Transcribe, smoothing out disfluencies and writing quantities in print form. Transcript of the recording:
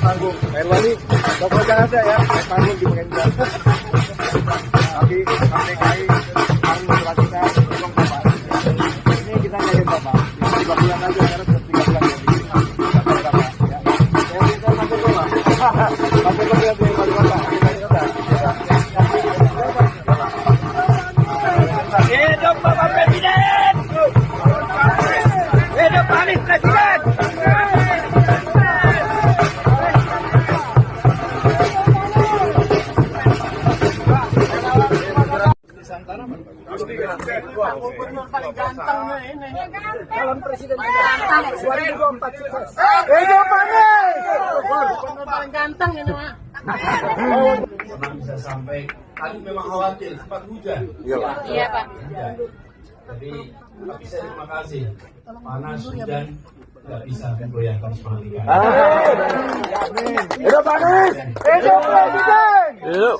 panggung. Pak Wali, pokoknya jangan ada ya, naik panggung di Pengadilan. Tapi KPKI harus memperhatikan tolong Bapak. Ini kita ngajin Bapak. 3 bulan aja, karena sudah 3 bulan jadi. Bapak, ya. Saya minta sampai rumah. Sampai rumah ya, Wali Bapak. Hidup Bapak Presiden! Hidup Anies Presiden! Gubernur paling gantengnya ini. Calon presiden ganteng 2024 sukses. Hidup Anies! Gubernur paling ganteng ini mah. Pernah bisa sampai tadi memang khawatir sempat hujan. Iya Pak. Jadi tapi saya terima kasih. Panas hujan nggak bisa menggoyahkan semangat kita. Hidup Anies! Hidup Presiden! Hidup.